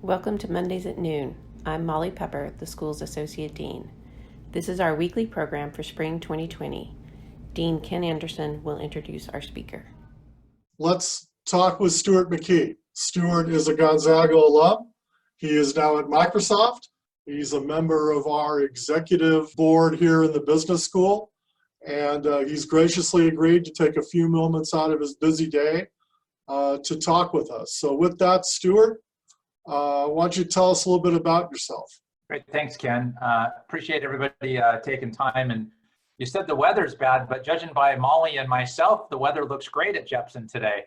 Welcome to Mondays at Noon. I'm Molly Pepper, the school's Associate Dean. This is our weekly program for spring 2020. Dean Ken Anderson will introduce our speaker. Let's talk with Stuart McKee. Stuart is a Gonzaga alum. He is now at Microsoft. He's a member of our executive board here in the business school, and he's graciously agreed to take a few moments out of his busy day to talk with us. So with that, Stuart, why don't you tell us a little bit about yourself? Great, thanks, Ken. Appreciate everybody taking time. And you said the weather's bad, but judging by Molly and myself, the weather looks great at Jepson today,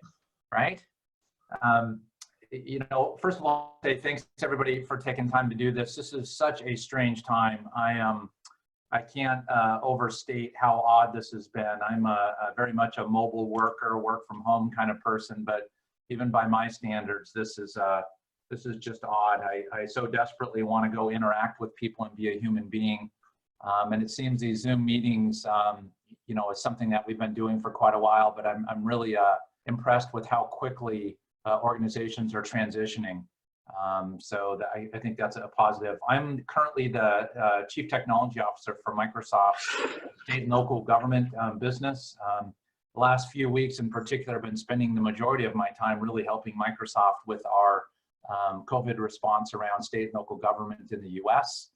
right? First of all, say thanks to everybody for taking time to do this. This is such a strange time. I can't overstate how odd this has been. I'm very much a mobile worker, work from home kind of person, but even by my standards, this is just odd. I so desperately want to go interact with people and be a human being. And it seems these Zoom meetings, is something that we've been doing for quite a while, but I'm really impressed with how quickly organizations are transitioning. I think that's a positive. I'm currently the Chief Technology Officer for Microsoft state and local government business. The last few weeks in particular, I've been spending the majority of my time really helping Microsoft with our COVID response around state and local government in the US,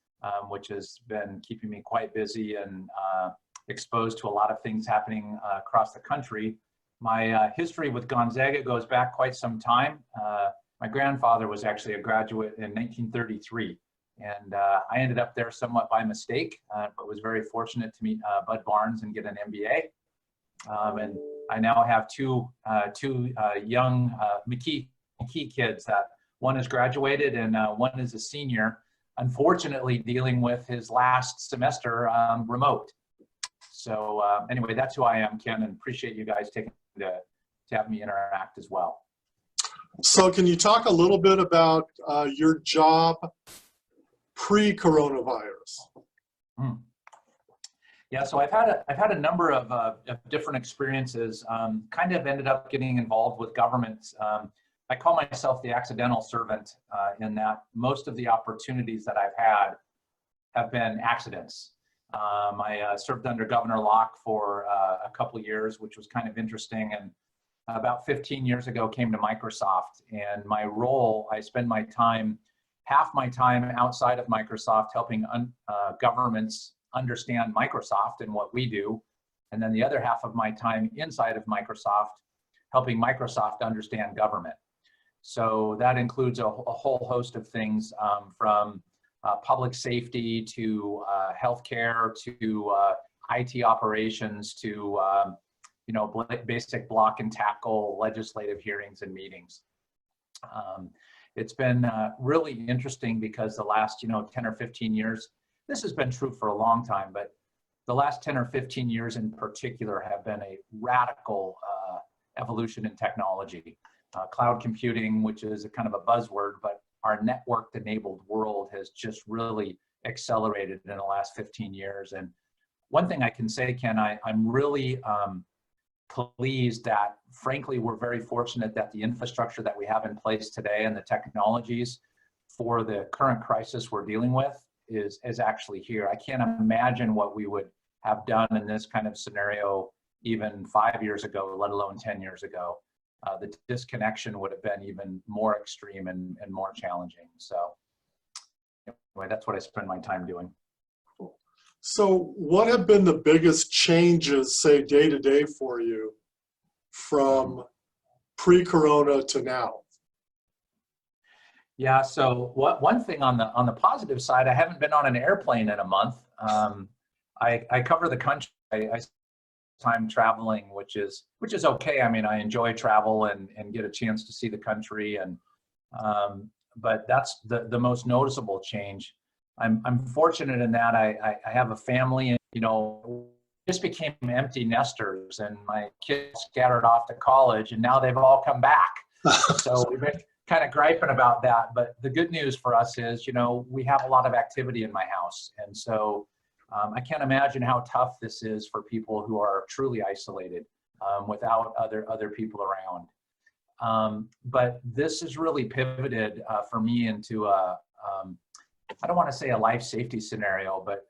which has been keeping me quite busy and exposed to a lot of things happening across the country. My history with Gonzaga goes back quite some time. My grandfather was actually a graduate in 1933, and I ended up there somewhat by mistake, but was very fortunate to meet Bud Barnes and get an MBA. And I now have two young McKee kids that one is graduated and one is a senior, unfortunately dealing with his last semester remote. So anyway, that's who I am, Ken, and appreciate you guys taking to have me interact as well. So can you talk a little bit about your job pre-coronavirus? Yeah, so I've had a number of different experiences. Kind of ended up getting involved with government. I call myself the accidental servant in that most of the opportunities that I've had have been accidents. I served under Governor Locke for a couple of years, which was kind of interesting. And about 15 years ago, came to Microsoft. And my role, I spend half my time outside of Microsoft helping governments understand Microsoft and what we do. And then the other half of my time inside of Microsoft, helping Microsoft understand government. So that includes a whole host of things from public safety to healthcare to IT operations to basic block and tackle legislative hearings and meetings. It's been really interesting because the last 10 or 15 years, this has been true for a long time, but the last 10 or 15 years in particular have been a radical evolution in technology. Cloud computing, which is a kind of a buzzword, but our networked enabled world has just really accelerated in the last 15 years. And one thing I can say, Ken, I'm really pleased that, frankly, we're very fortunate that the infrastructure that we have in place today and the technologies for the current crisis we're dealing with is actually here. I can't imagine what we would have done in this kind of scenario even 5 years ago, let alone 10 years ago. The disconnection would have been even more extreme and more challenging. So anyway, that's what I spend my time doing. So what have been the biggest changes, say, day to day for you from pre-corona to now? Yeah, so one thing on the positive side, I haven't been on an airplane in a month. I cover the country. I time traveling, which is okay. I mean, I enjoy travel and get a chance to see the country, and but that's the most noticeable change. I'm fortunate in that I have a family, and just became empty nesters, and my kids scattered off to college, and now they've all come back. So we've been kind of griping about that, but the good news for us is, we have a lot of activity in my house, and so I can't imagine how tough this is for people who are truly isolated without other people around. But this has really pivoted for me into I don't want to say a life safety scenario, but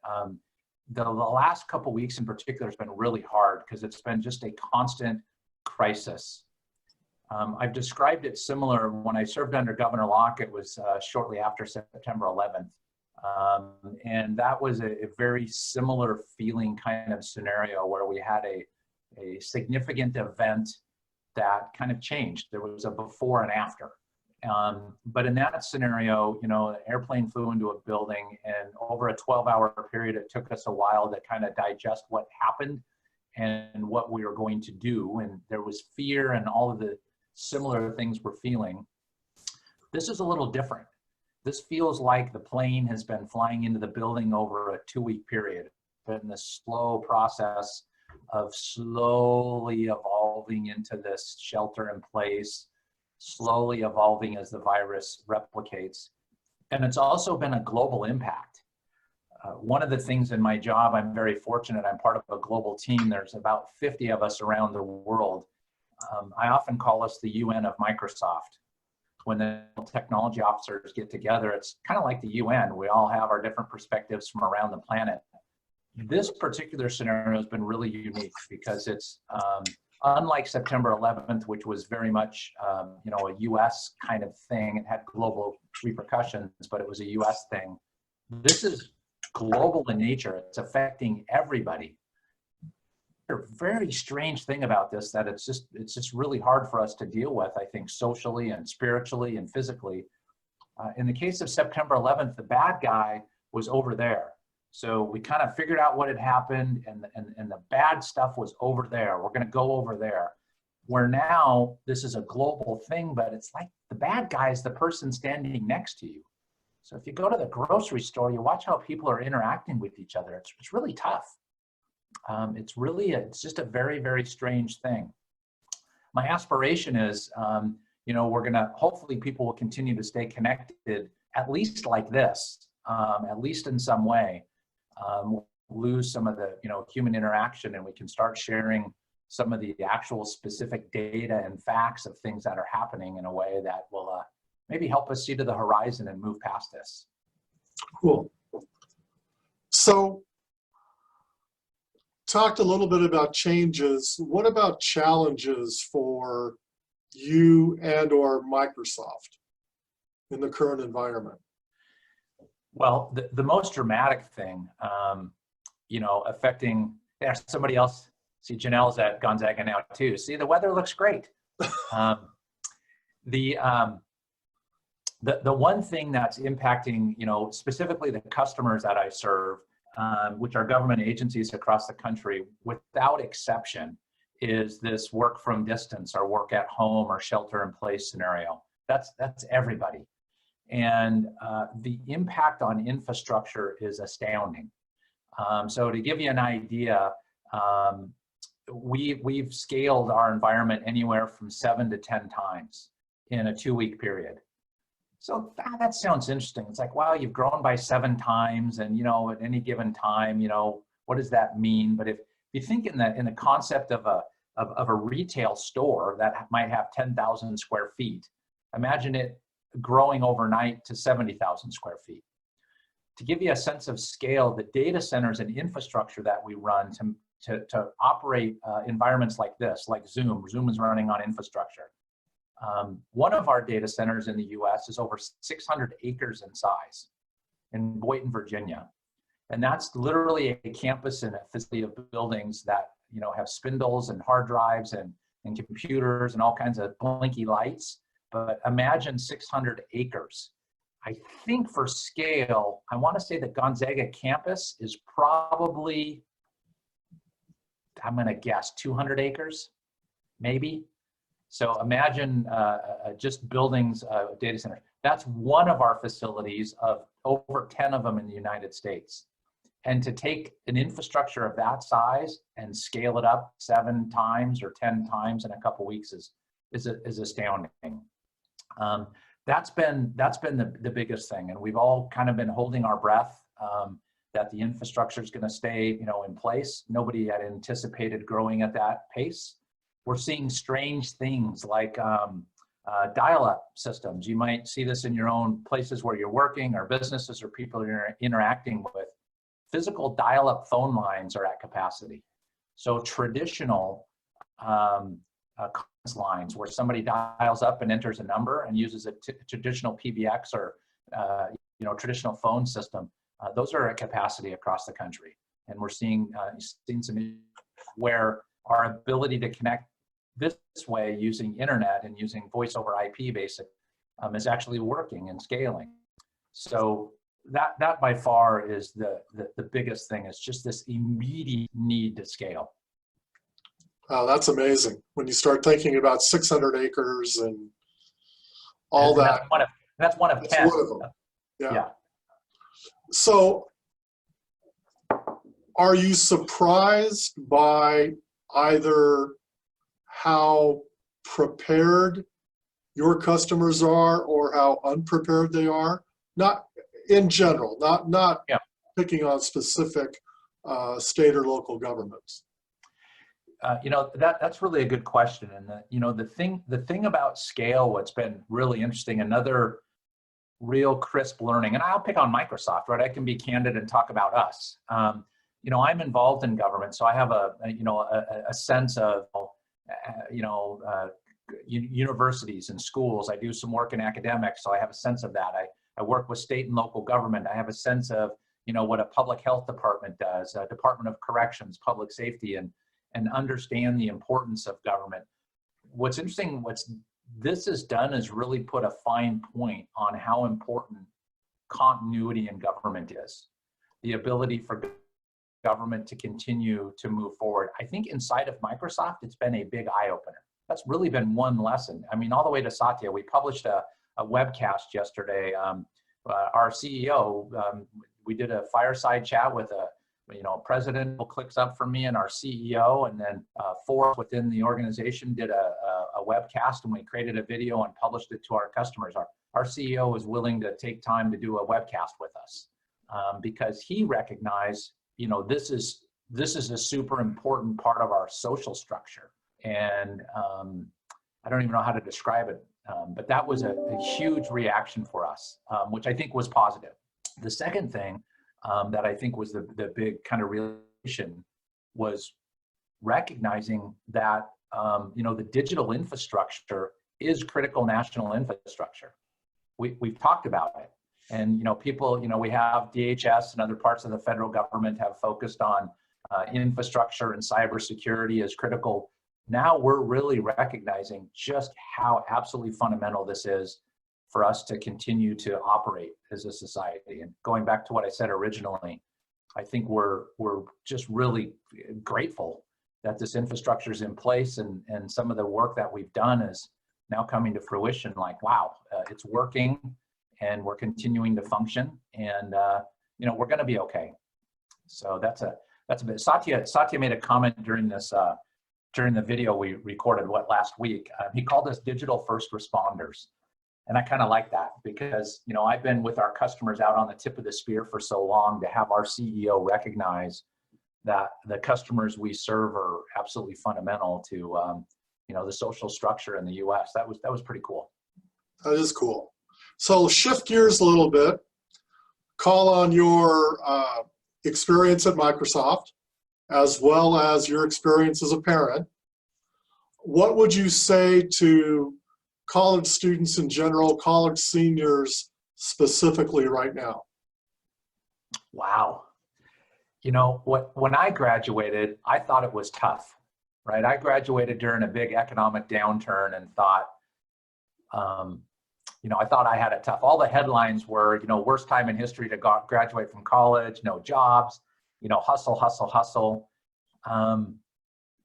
the last couple weeks in particular has been really hard because it's been just a constant crisis. I've described it similar when I served under Governor Locke. It was shortly after September 11th. And that was a very similar feeling kind of scenario where we had a significant event that kind of changed. There was a before and after. But in that scenario, you know, an airplane flew into a building, and over a 12-hour period, it took us a while to kind of digest what happened and what we were going to do. And there was fear and all of the similar things we're feeling. This is a little different. This feels like the plane has been flying into the building over a 2-week period, but in this slow process of slowly evolving into this shelter in place, slowly evolving as the virus replicates. And it's also been a global impact. One of the things in my job, I'm very fortunate, I'm part of a global team. There's about 50 of us around the world. I often call us the UN of Microsoft. When the technology officers get together, it's kind of like the UN. We all have our different perspectives from around the planet. This particular scenario has been really unique because it's unlike September 11th, which was very much you know, a US kind of thing. It had global repercussions, but it was a US thing. This is global in nature. It's affecting everybody. A very strange thing about this that it's just really hard for us to deal with, I think, socially and spiritually and physically. In the case of September 11th, the bad guy was over there. So we kind of figured out what had happened, and the bad stuff was over there. We're going to go over there. Where now this is a global thing, but it's like the bad guy is the person standing next to you. So if you go to the grocery store, you watch how people are interacting with each other. It's really tough. It's just a very, very strange thing. My aspiration is, you know, hopefully people will continue to stay connected, at least like this, at least in some way. We'll lose some of the, you know, human interaction, and we can start sharing some of the actual specific data and facts of things that are happening in a way that will maybe help us see to the horizon and move past this. Cool. So, talked a little bit about changes. What about challenges for you and or Microsoft in the current environment? Well, the most dramatic thing, you know, affecting, yeah, somebody else, see Janelle's at Gonzaga now too. See, the weather looks great. The one thing that's impacting, you know, specifically the customers that I serve, which are government agencies across the country, without exception, is this work from distance or work at home or shelter in place scenario. That's everybody. And the impact on infrastructure is astounding. So to give you an idea, we've scaled our environment anywhere from 7 to 10 times in a 2-week period. So that sounds interesting. It's like, wow, you've grown by 7 times, and you know, at any given time, you know, what does that mean? But if you think in the concept of a retail store that might have 10,000 square feet, imagine it growing overnight to 70,000 square feet. To give you a sense of scale, the data centers and infrastructure that we run to operate environments like this, like Zoom is running on infrastructure. One of our data centers in the US is over 600 acres in size in Boynton, Virginia. And that's literally a campus and a facility of buildings that, you know, have spindles and hard drives and computers and all kinds of blinky lights. But imagine 600 acres. I think for scale, I want to say the Gonzaga campus is probably, I'm going to guess, 200 acres, maybe. So imagine just buildings, data centers. That's one of our facilities of over 10 of them in the United States. And to take an infrastructure of that size and scale it up 7 times or 10 times in a couple weeks is astounding. That's been the biggest thing, and we've all kind of been holding our breath that the infrastructure is going to stay, you know, in place. Nobody had anticipated growing at that pace. We're seeing strange things like dial-up systems. You might see this in your own places where you're working or businesses or people you're interacting with. Physical dial-up phone lines are at capacity. So traditional conference lines where somebody dials up and enters a number and uses a traditional PBX or traditional phone system, those are at capacity across the country. And we're seeing some where our ability to connect this way using internet and using voice over IP basic is actually working and scaling. So that by far is the biggest thing, is just this immediate need to scale. That's amazing. When you start thinking about 600 acres and all that. That's one of 10. One of them. Yeah. So are you surprised by either how prepared your customers are or how unprepared they are? Not in general, not picking on specific state or local governments. That's really a good question. And the thing about scale, what's been really interesting, another real crisp learning, and I'll pick on Microsoft, right? I can be candid and talk about us. I'm involved in government, so I have a sense of, universities and schools. I do some work in academics, so I have a sense of that. I work with state and local government. I have a sense of, what a public health department does, a Department of Corrections, public safety, and understand the importance of government. What's interesting, this has done is really put a fine point on how important continuity in government is. The ability for government to continue to move forward. I think inside of Microsoft, it's been a big eye-opener. That's really been one lesson. I mean, all the way to Satya. We published a webcast yesterday. Our CEO, we did a fireside chat with president clicks up from me and our CEO, and then four within the organization did a webcast, and we created a video and published it to our customers. Our CEO was willing to take time to do a webcast with us because he recognized, this is a super important part of our social structure. And I don't even know how to describe it, but that was a huge reaction for us, which I think was positive. The second thing that I think was the big kind of realization was recognizing that, the digital infrastructure is critical national infrastructure. We've talked about it. And, people, we have DHS and other parts of the federal government have focused on infrastructure and cybersecurity as critical. Now we're really recognizing just how absolutely fundamental this is for us to continue to operate as a society. And going back to what I said originally, I think we're just really grateful that this infrastructure is in place, and some of the work that we've done is now coming to fruition. Like, wow, it's working, and we're continuing to function, and we're going to be okay. So that's a bit. Satya made a comment during this during the video we recorded last week. He called us digital first responders. And I kind of like that because, I've been with our customers out on the tip of the spear for so long. To have our CEO recognize that the customers we serve are absolutely fundamental to, the social structure in the U.S. That was pretty cool. That is cool. So shift gears a little bit. Call on your experience at Microsoft, as well as your experience as a parent. What would you say to college students in general, college seniors specifically right now? Wow. When I graduated, I thought it was tough, right? I graduated during a big economic downturn and thought, I thought I had it tough. All the headlines were, worst time in history to graduate from college, no jobs, hustle, hustle, hustle.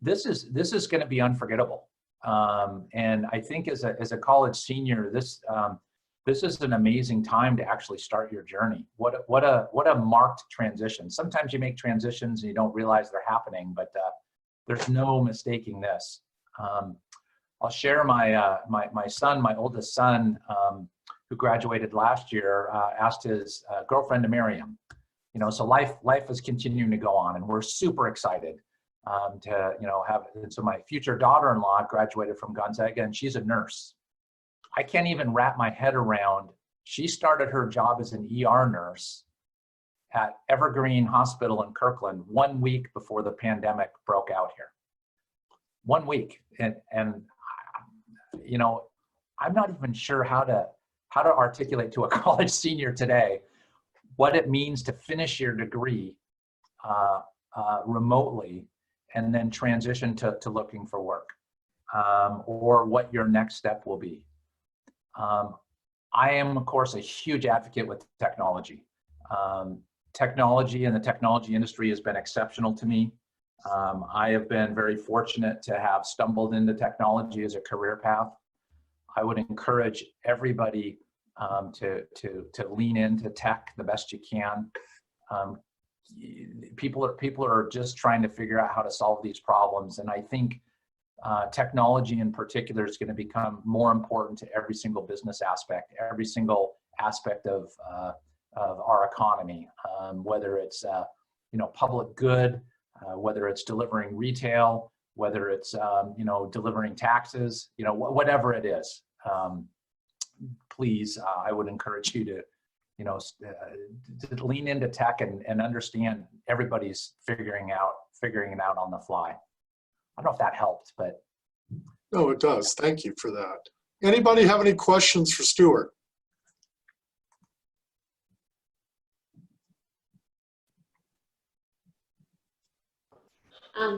This is going to be unforgettable. And I think as a college senior, this is an amazing time to actually start your journey. What a marked transition. Sometimes you make transitions and you don't realize they're happening, but there's no mistaking this. I'll share my oldest son, who graduated last year, asked his girlfriend to marry him. So life is continuing to go on, and we're super excited to have. And so my future daughter-in-law graduated from Gonzaga, and she's a nurse. I can't even wrap my head around. She started her job as an ER nurse at Evergreen Hospital in Kirkland 1 week before the pandemic broke out here. 1 week, and you know, I'm not even sure how to articulate to a college senior today what it means to finish your degree remotely and then transition to looking for work, or what your next step will be. I am, of course, a huge advocate with technology. Technology and the technology industry has been exceptional to me. I have been very fortunate to have stumbled into technology as a career path. I would encourage everybody to lean into tech the best you can. People are just trying to figure out how to solve these problems, and I think technology in particular is going to become more important to every single business aspect, every single aspect of our economy, whether it's public good, whether it's delivering retail, whether it's delivering taxes, whatever it is. Please, I would encourage you to lean into tech and understand everybody's figuring it out on the fly. I don't know if that helped, but. No, it does. Thank you for that. Anybody have any questions for Stuart?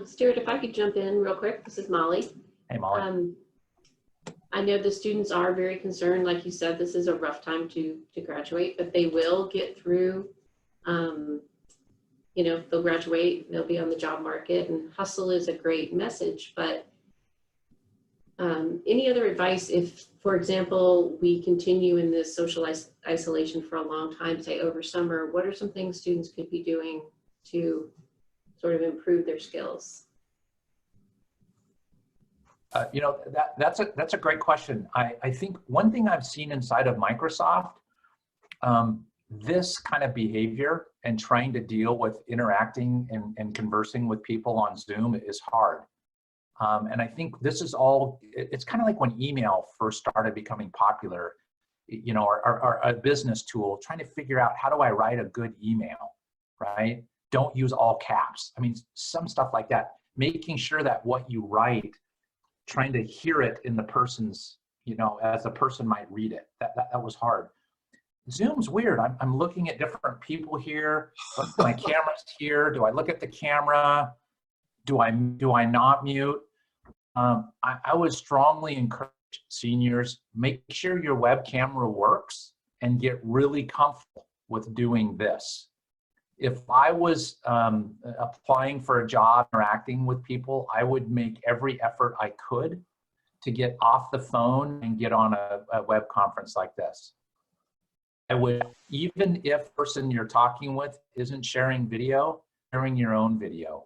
Stuart, if I could jump in real quick, this is Molly. Hey, Molly. I know the students are very concerned. Like you said, this is a rough time to graduate, but they will get through. They'll graduate, they'll be on the job market, and hustle is a great message. But any other advice if, for example, we continue in this social isolation for a long time, say over summer, what are some things students could be doing to sort of improve their skills? That's a great question. I think one thing I've seen inside of Microsoft, this kind of behavior and trying to deal with interacting and conversing with people on Zoom is hard. And I think this is all, it's kind of like when email first started becoming popular, or a business tool, trying to figure out how do I write a good email, right? Don't use all caps. I mean, some stuff like that, making sure that what you write, trying to hear it in the person's, as a person might read it. That was hard. Zoom's weird. I'm looking at different people here. My camera's here. Do I look at the camera? Do I not mute? I would strongly encourage seniors, make sure your web camera works and get really comfortable with doing this. If I was applying for a job, interacting with people, I would make every effort I could to get off the phone and get on a web conference like this. I would, even if the person you're talking with isn't sharing video, sharing your own video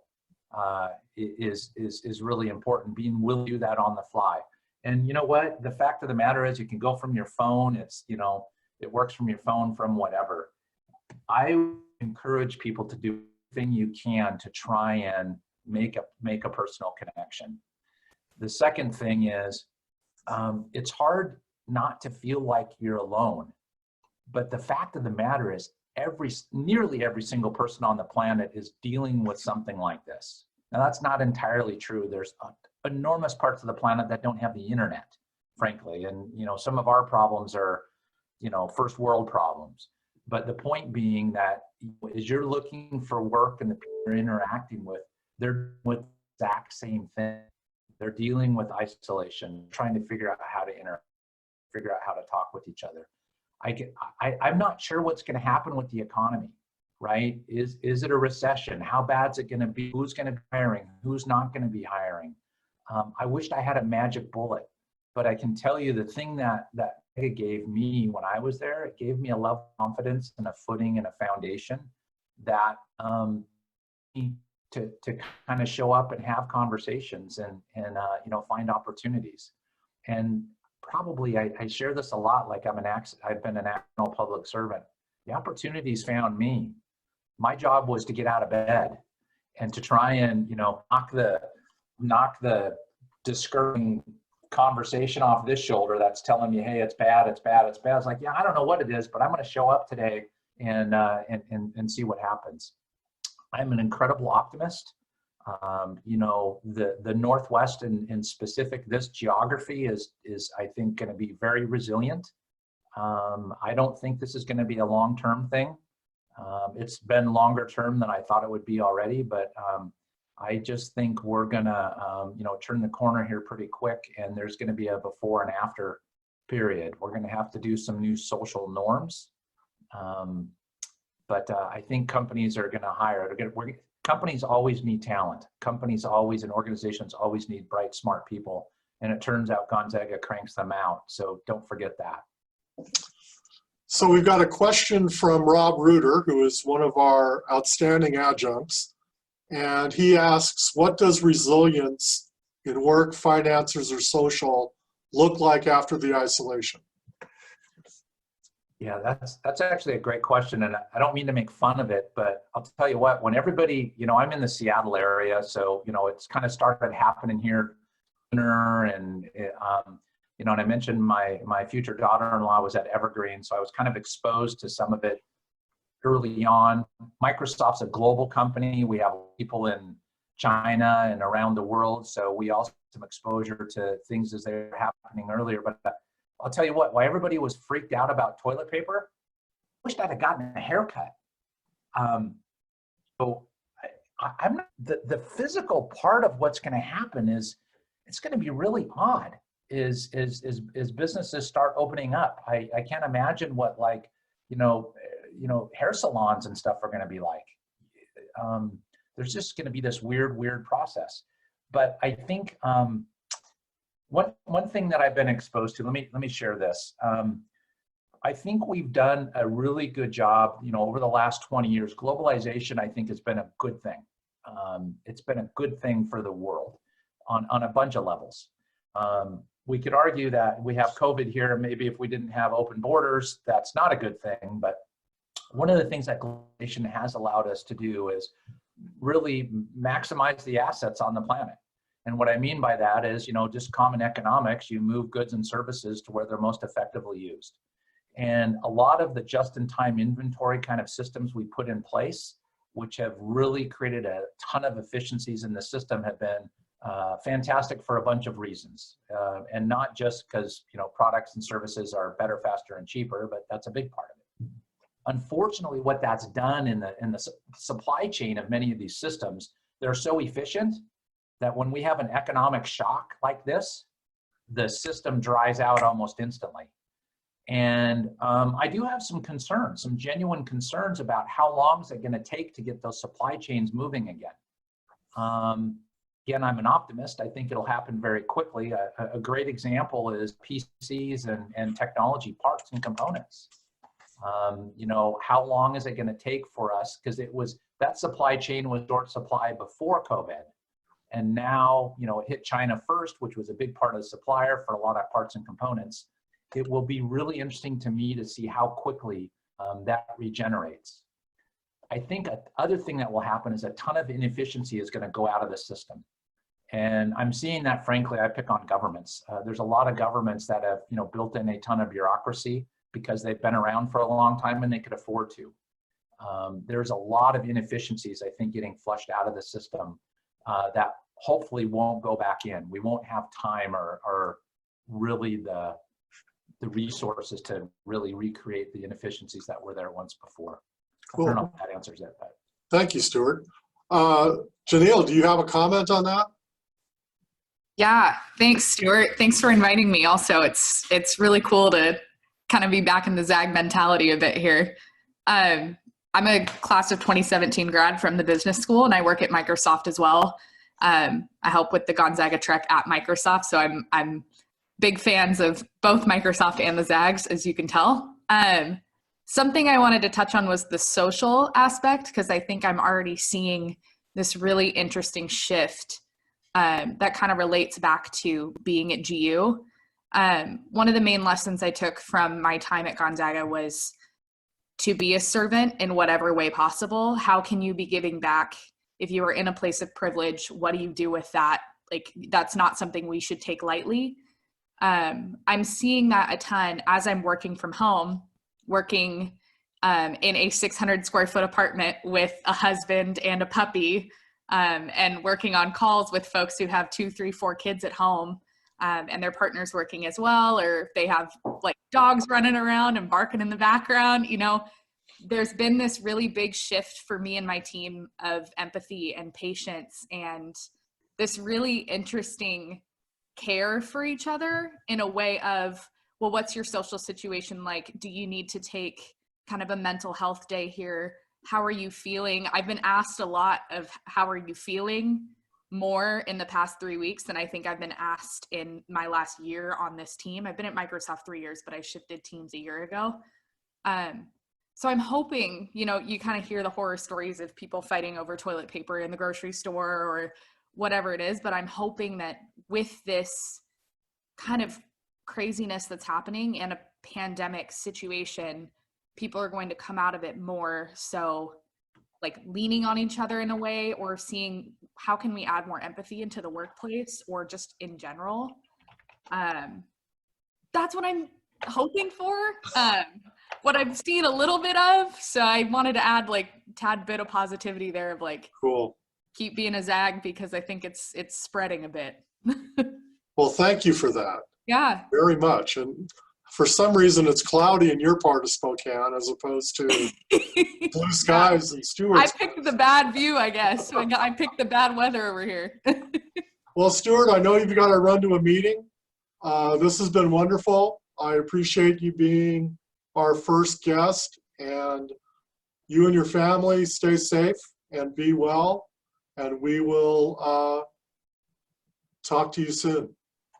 is really important, being willing to do that on the fly. And you know what? The fact of the matter is you can go from your phone, it works from your phone, from whatever. I encourage people to do everything you can to try and make a personal connection. The second thing is, it's hard not to feel like you're alone. But the fact of the matter is, nearly every single person on the planet is dealing with something like this. Now, that's not entirely true. There's enormous parts of the planet that don't have the internet, frankly. And, some of our problems are, first world problems. But the point being that as you're looking for work and the people you're interacting with, they're with the exact same thing. They're dealing with isolation, trying to figure out how to interact, figure out how to talk with each other. I'm not sure what's going to happen with the economy, right? Is it a recession? How bad is it going to be? Who's going to be hiring? Who's not going to be hiring? I wished I had a magic bullet, but I can tell you the thing that it gave me when I was there, it gave me a level of confidence and a footing and a foundation that to kind of show up and have conversations and find opportunities. And probably I share this a lot, like I've been an national public servant. The opportunities found me. My job was to get out of bed and to try and knock the discouraging conversation off this shoulder that's telling me, hey, it's bad, it's bad, it's bad. It's like, yeah, I don't know what it is, but I'm going to show up today and see what happens. I'm an incredible optimist. The Northwest in specific, this geography is I think going to be very resilient. I don't think this is going to be a long-term thing. It's been longer term than I thought it would be already, but I just think we're gonna, turn the corner here pretty quick, and there's going to be a before and after period. We're going to have to do some new social norms, but I think companies are going to hire. Companies always need talent. Companies always and organizations always need bright, smart people, and it turns out Gonzaga cranks them out. So don't forget that. So we've got a question from Rob Reuter, who is one of our outstanding adjuncts. And he asks, what does resilience in work, finances, or social look like after the isolation? Yeah, that's actually a great question. And I don't mean to make fun of it, but I'll tell you what, when everybody, I'm in the Seattle area, so, it's kind of started happening here sooner. And, and I mentioned my future daughter-in-law was at Evergreen, so I was kind of exposed to some of it early on. Microsoft's a global company. We have people in China and around the world, so we also have some exposure to things as they're happening earlier. But I'll tell you what, while everybody was freaked out about toilet paper, I wished I'd have gotten a haircut. So I'm not, the physical part of what's going to happen is it's going to be really odd. Is businesses start opening up. I can't imagine what hair salons and stuff are going to be like. There's just going to be this weird process. But I think one thing that I've been exposed to, let me share this. I think we've done a really good job, over the last 20 years. Globalization, I think, has been a good thing. It's been a good thing for the world on a bunch of levels. We could argue that we have COVID here. Maybe if we didn't have open borders, that's not a good thing. But one of the things that globalization has allowed us to do is really maximize the assets on the planet. And what I mean by that is, just common economics, you move goods and services to where they're most effectively used. And a lot of the just-in-time inventory kind of systems we put in place, which have really created a ton of efficiencies in the system, have been fantastic for a bunch of reasons, and not just because products and services are better, faster, and cheaper, but that's a big part of it. Unfortunately, what that's done in the supply chain of many of these systems, they're so efficient that when we have an economic shock like this, the system dries out almost instantly. And I do have some concerns, some genuine concerns about how long is it going to take to get those supply chains moving again. Again, I'm an optimist. I think it'll happen very quickly. A great example is PCs and technology parts and components. How long is it going to take for us? Because that supply chain was short supply before COVID. And now, it hit China first, which was a big part of the supplier for a lot of parts and components. It will be really interesting to me to see how quickly that regenerates. I think other thing that will happen is a ton of inefficiency is going to go out of the system. And I'm seeing that, frankly, I pick on governments. There's a lot of governments that have, built in a ton of bureaucracy because they've been around for a long time and they could afford to. There's a lot of inefficiencies, I think, getting flushed out of the system that hopefully won't go back in. We won't have time or really the resources to really recreate the inefficiencies that were there once before. Cool. I don't know if that answers it, but. Thank you, Stuart. Janelle, do you have a comment on that? Yeah, thanks, Stuart. Thanks for inviting me. Also, it's really cool to kind of be back in the ZAG mentality a bit here. I'm a class of 2017 grad from the business school, and I work at Microsoft as well. I help with the Gonzaga Trek at Microsoft, so I'm big fans of both Microsoft and the ZAGs, as you can tell. Something I wanted to touch on was the social aspect, because I think I'm already seeing this really interesting shift that kind of relates back to being at GU. One of the main lessons I took from my time at Gonzaga was to be a servant in whatever way possible. How can you be giving back if you are in a place of privilege? What do you do with that? Like, that's not something we should take lightly. I'm seeing that a ton as I'm working from home, working in a 600 square foot apartment with a husband and a puppy, and working on calls with folks who have 2, 3, 4 kids at home, and their partner's working as well, or if they have like dogs running around and barking in the background. You know, there's been this really big shift for me and my team of empathy and patience, and this really interesting care for each other in a way of, well, what's your social situation like? Do you need to take kind of a mental health day here? How are you feeling? I've been asked a lot of how are you feeling more in the past 3 weeks than I think I've been asked in my last year on this team. I've been at Microsoft 3 years, but I shifted teams a year ago. So I'm hoping, you know, you kind of hear the horror stories of people fighting over toilet paper in the grocery store or whatever it is, but I'm hoping that with this kind of craziness that's happening in a pandemic situation, people are going to come out of it more so like leaning on each other in a way, or seeing how can we add more empathy into the workplace or just in general. That's what I'm hoping for. What I've seen a little bit of, so I wanted to add like tad bit of positivity there of like, Cool. keep being a zag, because I think it's spreading a bit. Well, thank you for that Yeah. very much. And for some reason, it's cloudy in your part of Spokane as opposed to blue skies and Stuarts. I picked the bad view, I guess. I picked the bad weather over here. Well, Stuart, I know you've got to run to a meeting. This has been wonderful. I appreciate you being our first guest, and you and your family stay safe and be well, and we will talk to you soon.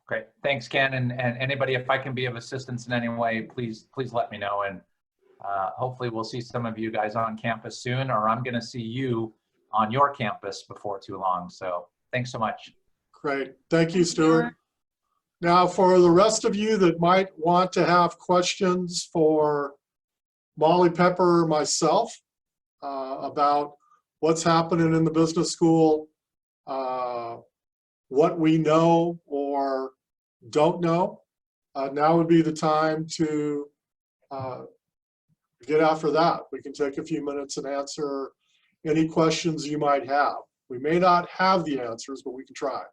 Great. Thanks, Ken. And anybody, if I can be of assistance in any way, please let me know. And hopefully we'll see some of you guys on campus soon, or I'm going to see you on your campus before too long. So thanks so much. Great. Thank you, Stuart. Now, for the rest of you that might want to have questions for Molly Pepper or myself about what's happening in the business school, what we know or don't know, now would be the time to get after that. We can take a few minutes and answer any questions you might have. We may not have the answers, but we can try.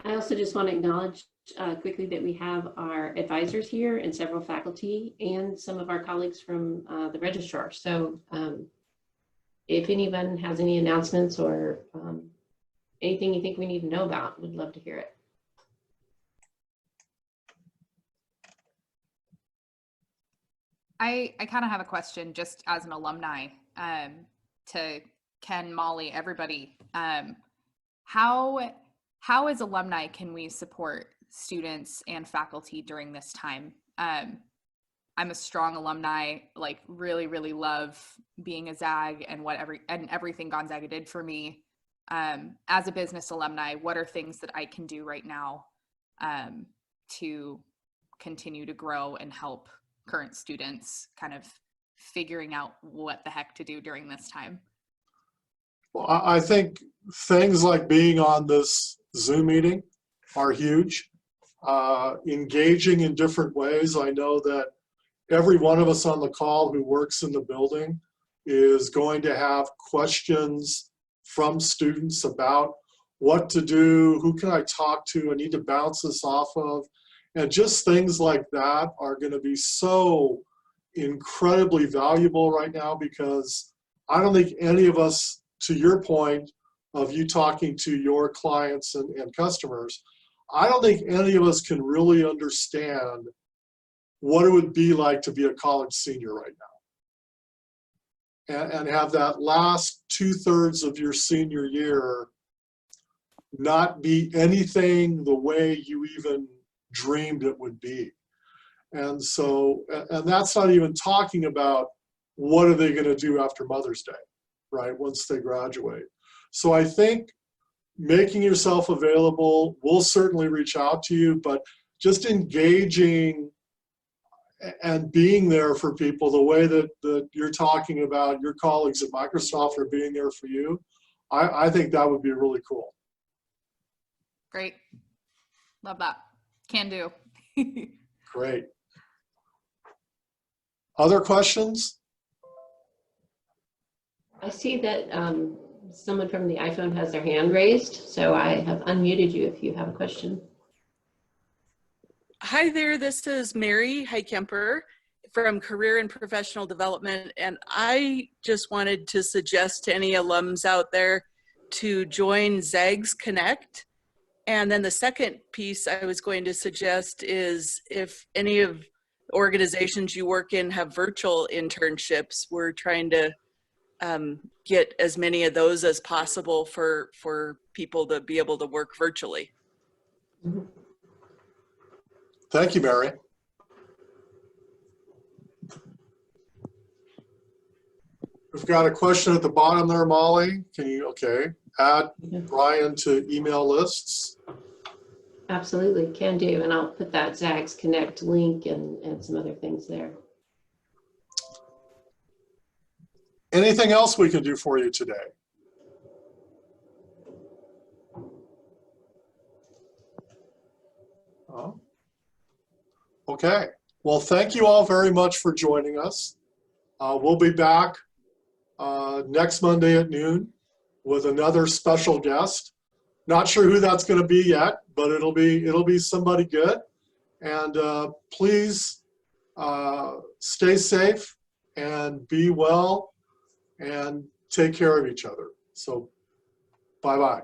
I also just want to acknowledge quickly that we have our advisors here and several faculty and some of our colleagues from the registrar. So if anyone has any announcements or anything you think we need to know about, we'd love to hear it. I kind of have a question just as an alumni to Ken, Molly, everybody. How as alumni can we support students and faculty during this time? I'm a strong alumni, like really, really love being a ZAG and everything Gonzaga did for me. As a business alumni, what are things that I can do right now to continue to grow and help current students kind of figuring out what the heck to do during this time? Well, I think things like being on this Zoom meeting are huge. Engaging in different ways. I know that every one of us on the call who works in the building is going to have questions from students about what to do, who can I talk to, I need to bounce this off of. And just things like that are going to be so incredibly valuable right now, because I don't think any of us, to your point of you talking to your clients and customers, I don't think any of us can really understand what it would be like to be a college senior right now and have that last 2/3 of your senior year not be anything the way you even dreamed it would be. And so, and that's not even talking about what are they going to do after Mother's Day, right, once they graduate. So I think making yourself available, we'll certainly reach out to you, but just engaging and being there for people the way that you're talking about your colleagues at Microsoft are being there for you, I think that would be really cool. Great. Love that. Can do. Great. Other questions? I see that someone from the iPhone has their hand raised, so I have unmuted you if you have a question. Hi there, this is Mary Heikemper from Career and Professional Development, and I just wanted to suggest to any alums out there to join Zags Connect. And then the second piece I was going to suggest is if any of the organizations you work in have virtual internships, we're trying to get as many of those as possible for people to be able to work virtually. Mm-hmm. Thank you, Mary. We've got a question at the bottom there, Molly. Can you, okay, add Brian to email lists? Absolutely, can do. And I'll put that Zags Connect link and some other things there. Anything else we can do for you today? Oh. Okay, well, thank you all very much for joining us. We'll be back next Monday at noon with another special guest. Not sure who that's going to be yet, but it'll be somebody good. And please stay safe and be well and take care of each other. So bye-bye.